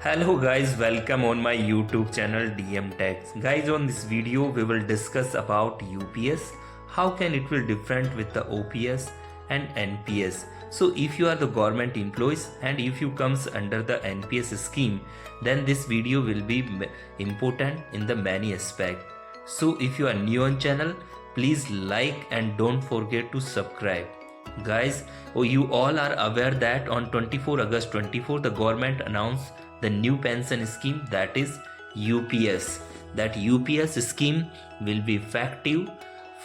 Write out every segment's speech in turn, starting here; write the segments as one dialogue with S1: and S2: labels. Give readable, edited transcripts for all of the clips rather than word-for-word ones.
S1: Hello guys, welcome on my YouTube channel DM Techs. Guys, on this video we will discuss about UPS, how can it will different with the OPS and NPS. So if you are the government employees and if you comes under the NPS scheme, then this video will be important in the many aspect. So if you are new on channel, please like and don't forget to subscribe. Guys, you all are aware that on 24 August 24 the government announced the new pension scheme, that is UPS. That UPS scheme will be effective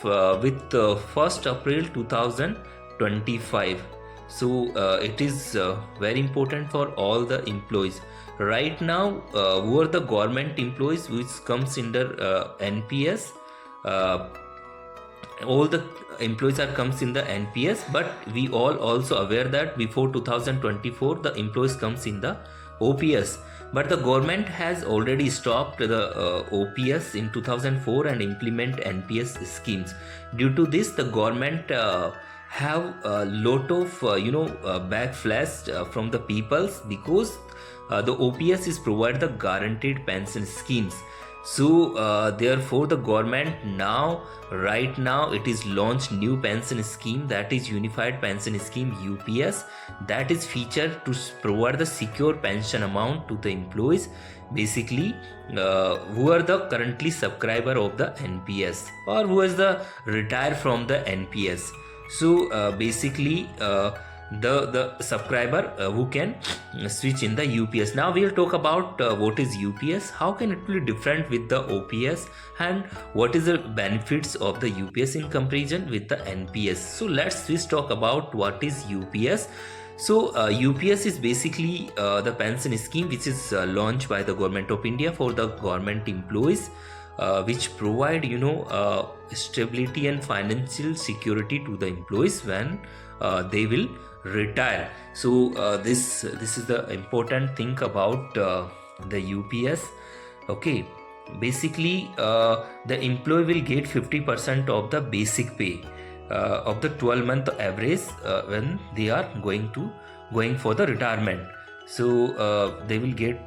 S1: with 1st April 2025. So it is very important for all the employees. Right now, who are the government employees which comes under NPS? All the employees are comes in the NPS, but we all also aware that before 2024 the employees comes in the OPS, but the government has already stopped the OPS in 2004 and implement NPS schemes. Due to this, the government have a lot of backlash from the peoples, because the OPS is provide the guaranteed pension schemes. So therefore the government right now it is launched new pension scheme, that is unified pension scheme UPS, that is featured to provide the secure pension amount to the employees, basically who are the currently subscriber of the NPS or who is the retired from the NPS. So basically the subscriber who can switch in the UPS. Now we will talk about what is UPS, how can it be different with the OPS, and what is the benefits of the UPS in comparison with the NPS. So let's just talk about what is UPS. So UPS is basically the pension scheme which is launched by the government of India for the government employees, which provide stability and financial security to the employees when they will retire. So this is the important thing about the UPS. Okay, basically the employee will get 50% of the basic pay of the 12-month average when they are going for the retirement. So they will get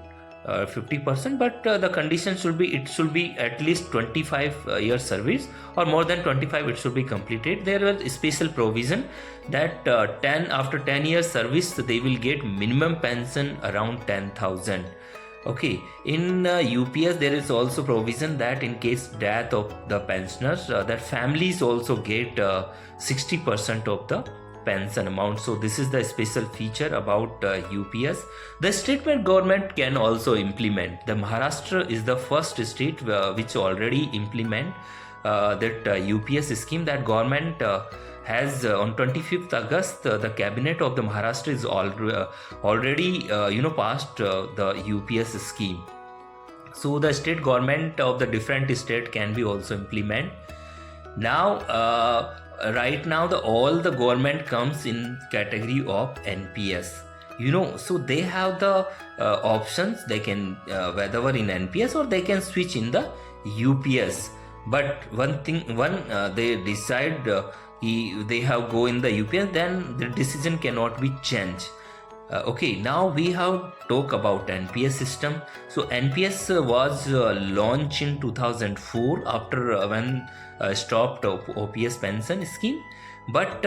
S1: 50%, but the condition should be it should be at least 25 years service, or more than 25 it should be completed. There was a special provision that after 10 years service they will get minimum pension around 10,000. Okay, in UPS there is also provision that in case death of the pensioners, that families also get 60% of the pension amount. So this is the special feature about UPS. The state government can also implement. The Maharashtra is the first state which already implement that UPS scheme. That government has on 25th August the cabinet of the Maharashtra is already passed the UPS scheme. So the state government of the different state can be also implement. Now right now all the government comes in category of NPS, so they have the options. They can whether in NPS or they can switch in the UPS. But they decide they have go in the UPS, then the decision cannot be changed. Okay, now we have talk about NPS system. So NPS was launched in 2004 after when stopped OPS pension scheme. But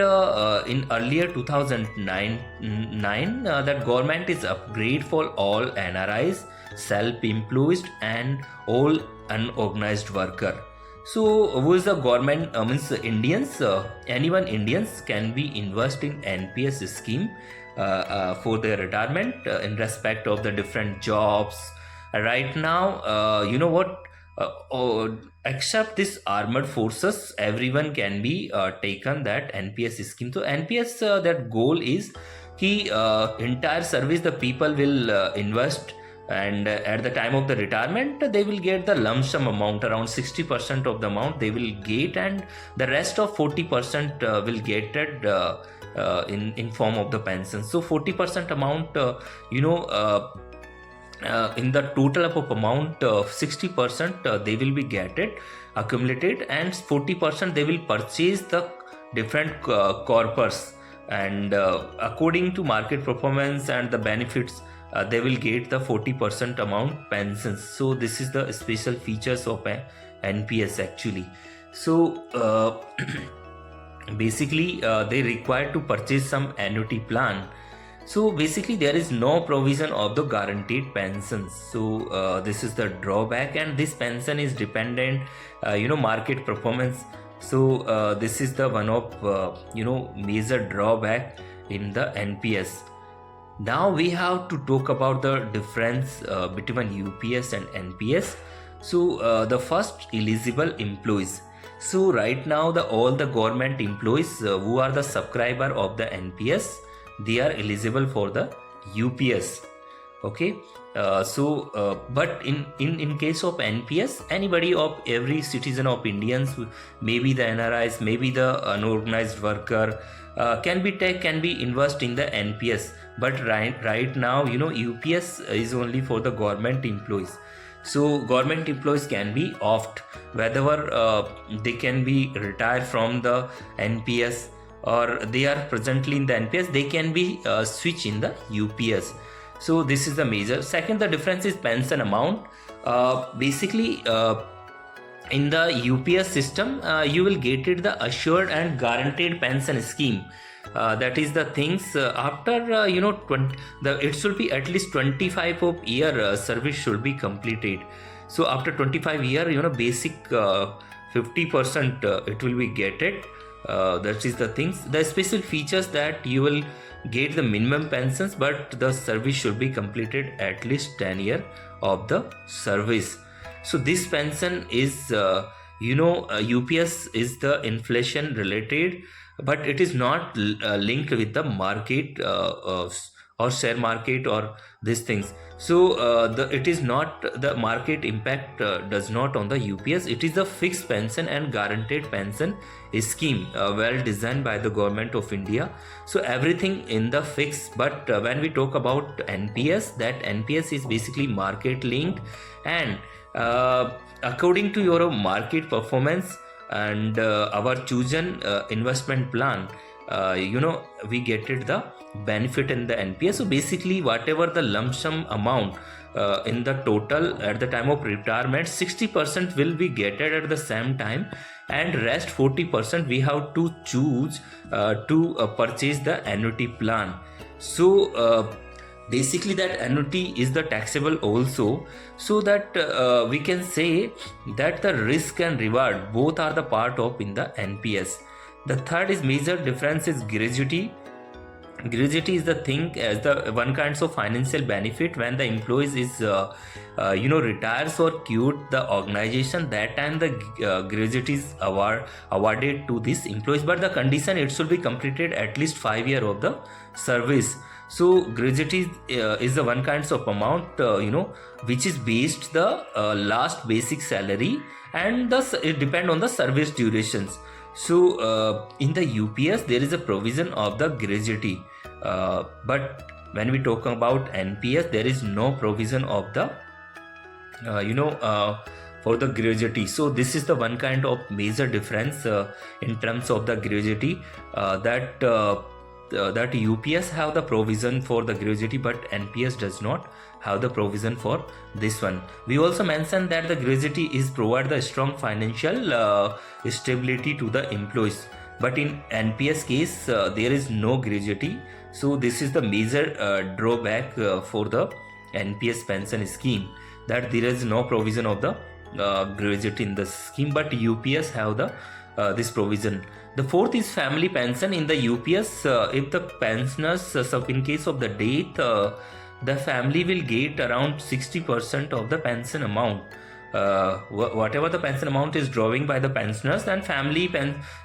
S1: in earlier 2009 that government is upgrade for all NRIs, self-employed and all unorganized worker. So who is the government means Indians, anyone Indians can be invest in NPS scheme for their retirement in respect of the different jobs. Right now except this armored forces, everyone can be taken that NPS scheme. So NPS that goal is entire service the people will invest, and at the time of the retirement they will get the lump sum amount, around 60% of the amount they will get, and the rest of 40% will get it in form of the pension. So 40% amount in the total of amount of 60% they will be get it accumulated, and 40% they will purchase the different corpus, and according to market performance and the benefits they will get the 40% amount pensions. So this is the special features of a NPS actually. So basically they require to purchase some annuity plan. So basically there is no provision of the guaranteed pensions. So this is the drawback, and this pension is dependent market performance. So this is the one of major drawback in the NPS. Now we have to talk about the difference between UPS and NPS. So the first, eligible employees. So right now all the government employees who are the subscriber of the NPS, they are eligible for the UPS. Okay. But in case of NPS, anybody of every citizen of Indians, maybe the NRIs, maybe the unorganized worker, can be invest in the NPS. But right now UPS is only for the government employees. So government employees can be opt whether they can be retired from the NPS or they are presently in the NPS, they can be switch in the UPS. So this is the major. Second, the difference is pension amount. Basically in the UPS system you will get it the assured and guaranteed pension scheme. That is the things after 20, it should be at least 25 of year service should be completed. So after 25 year basic 50% it will be get it. That is the things, the special features that you will get the minimum pensions, but the service should be completed at least 10 year of the service. So this pension is UPS is the inflation related, but it is not linked with the market or share market or these things. So it is not the market impact does not on the UPS. It is a fixed pension and guaranteed pension scheme well designed by the government of India. So everything in the fixed. But when we talk about NPS, that NPS is basically market linked, and according to your market performance and our chosen investment plan, we get it the benefit in the NPS. So basically whatever the lump sum amount in the total at the time of retirement, 60% will be getted at the same time, and rest 40% we have to choose to purchase the annuity plan. So basically that annuity is the taxable also, so that we can say that the risk and reward both are the part of in the NPS. The third is major difference is gratuity. Gratuity is the thing as the one kinds of financial benefit when the employees is retires or quit the organization. That time the gratuity is awarded to these employees, but the condition it should be completed at least 5 years of the service. So gratuity is the one kinds of amount which is based the last basic salary, and thus it depend on the service durations. So in the UPS there is a provision of the gratuity, but when we talk about NPS there is no provision of the for the gratuity. So this is the one kind of major difference in terms of the gratuity, that UPS have the provision for the gratuity, but NPS does not have the provision for this one. We also mentioned that the gratuity is provide the strong financial stability to the employees, but in NPS case there is no gratuity. So this is the major drawback for the NPS pension scheme, that there is no provision of the gratuity in the scheme, but UPS have the this provision. The fourth is family pension. In the UPS, if the pensioners, so in case of the death, the family will get around 60% of the pension amount. Whatever the pension amount is drawing by the pensioners, and family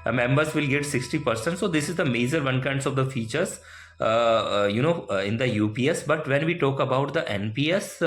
S1: members will get 60%. So this is the major one kinds of the features in the UPS. But when we talk about the NPS,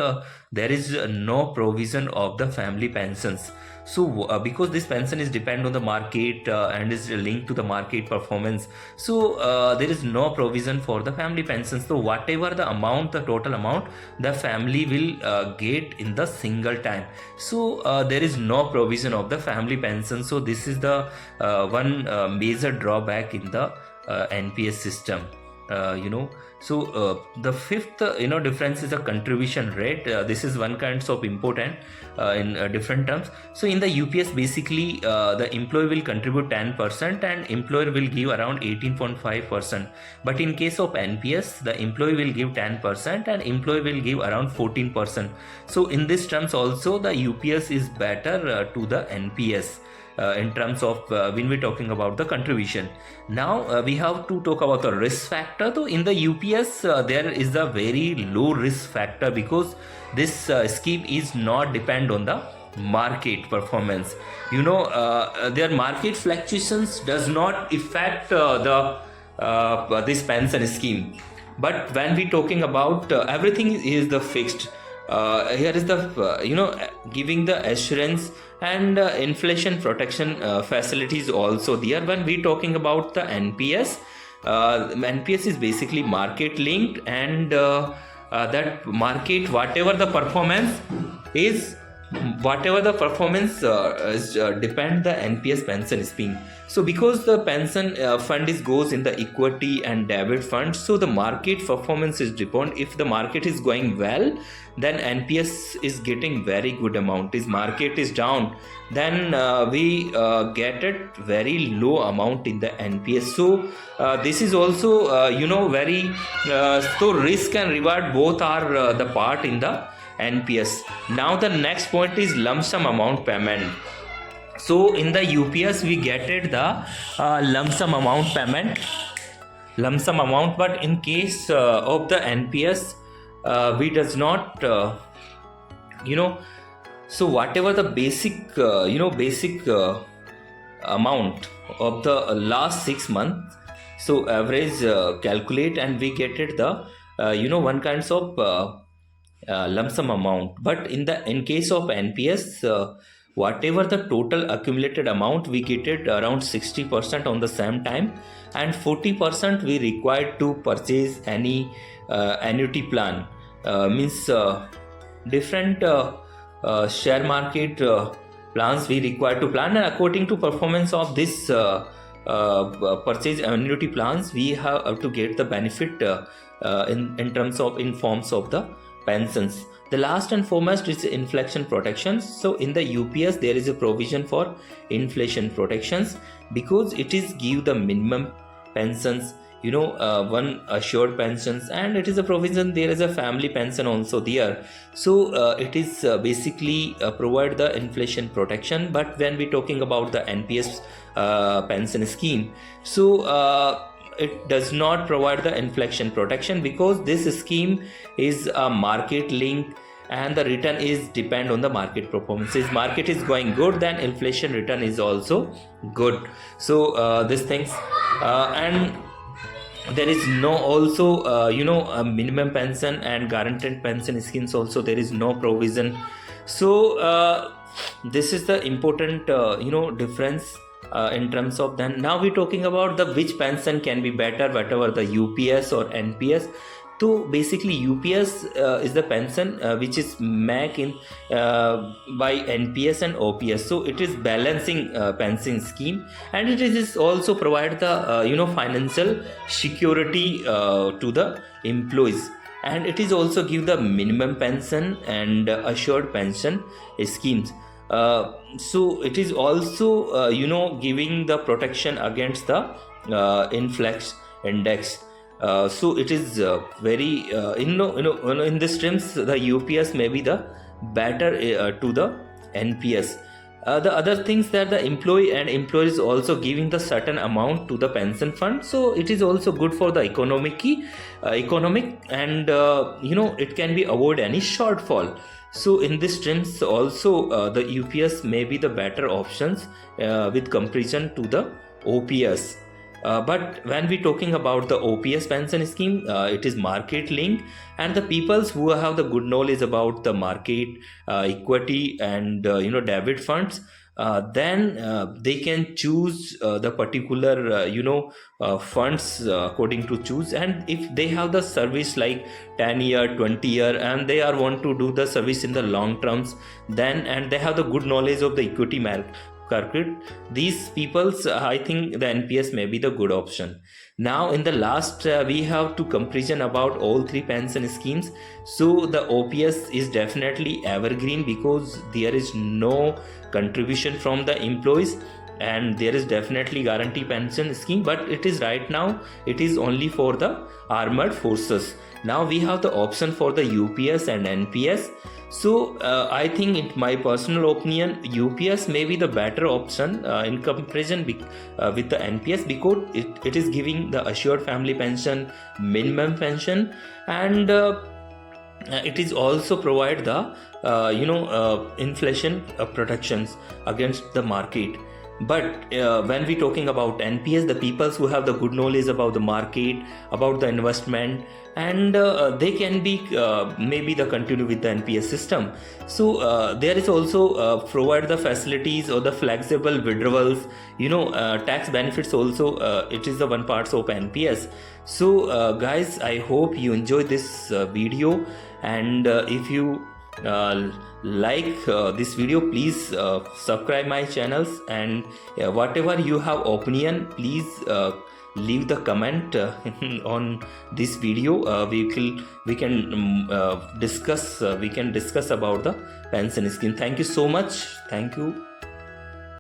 S1: there is no provision of the family pensions. So because this pension is depend on the market and is linked to the market performance, so there is no provision for the family pensions. So whatever the amount, the total amount, the family will get in the single time. So there is no provision of the family pension. So this is the one major drawback in the NPS system. The fifth difference is a contribution rate. This is one kind of important in different terms. So in the UPS, basically the employee will contribute 10% and employer will give around 18.5%. But in case of NPS, the employee will give 10% and employee will give around 14%. So in this terms also, the UPS is better to the NPS. In terms of when we're talking about the contribution. Now we have to talk about the risk factor. Though in the UPS there is a very low risk factor because this scheme is not depend on the market performance. Their market fluctuations does not affect this pension scheme. But when we talking about everything is the fixed. Here is the giving the assurance and inflation protection facilities also there. When we talking about the NPS, NPS is basically market linked, and that market whatever the performance is depend the NPS pension scheme. So because the pension fund goes in the equity and debit fund, so the market performance is depend. If the market is going well, then NPS is getting very good amount. If market is down, then we get it very low amount in the NPS. So this is also very so risk and reward both are the part in the NPS. Now the next point is lump sum amount payment. So in the UPS we get it the lump sum amount payment, but in case of the NPS we does not so whatever the basic amount of the last 6 months, so average calculate and we get it the one kinds of lump sum amount. But in case of NPS, whatever the total accumulated amount, we get it around 60% on the same time, and 40% we required to purchase any annuity plan. Means different share market plans we require to plan, and according to performance of this purchase annuity plans, we have to get the benefit in terms of in forms of the pensions. The last and foremost is inflation protection. So in the UPS there is a provision for inflation protections because it is give the minimum pensions, one assured pensions, and it is a provision there is a family pension also there. So it is basically provide the inflation protection. But when we talking about the NPS pension scheme, so it does not provide the inflation protection because this scheme is a market link and the return is depend on the market performance. If market is going good, then inflation return is also good. So these things and there is no also a minimum pension and guaranteed pension schemes also there is no provision. So this is the important difference in terms of. Then now we're talking about the which pension can be better, whatever the UPS or NPS. So basically UPS is the pension which is made in by NPS and OPS. So it is balancing pension scheme, and it is also provide the financial security to the employees, and it is also give the minimum pension and assured pension schemes. So it is also giving the protection against the influx index. So it is very in this terms the UPS may be the better to the NPS. The other things that the employee and employer is also giving the certain amount to the pension fund, so it is also good for the economic and it can be avoid any shortfall. So in this terms also the UPS may be the better options with comparison to the OPS. But when we talking about the OPS pension scheme, it is market linked, and the peoples who have the good knowledge about the market, equity and debit funds, then they can choose the particular funds according to choose. And if they have the service like 10-year 20-year and they are want to do the service in the long terms, then and they have the good knowledge of the equity market, corporate, these people's I think the NPS may be the good option. Now in the last we have to comparison about all three pension schemes. So the OPS is definitely evergreen because there is no contribution from the employees, and there is definitely guarantee pension scheme, but it is right now it is only for the armored forces. Now we have the option for the UPS and NPS. So I think in my personal opinion UPS may be the better option in comparison with the NPS, because it is giving the assured family pension, minimum pension, and it is also provide the inflation protections against the market. But when we talking about NPS, the people who have the good knowledge about the market, about the investment, and they can be maybe the continue with the NPS system. So there is also provide the facilities or the flexible withdrawals, tax benefits also. It is the one part of NPS. So guys, I hope you enjoy this video, and if you like this video, please subscribe my channels, and whatever you have opinion, please leave the comment on this video. We can discuss about the pension scheme. Thank you so much. Thank you.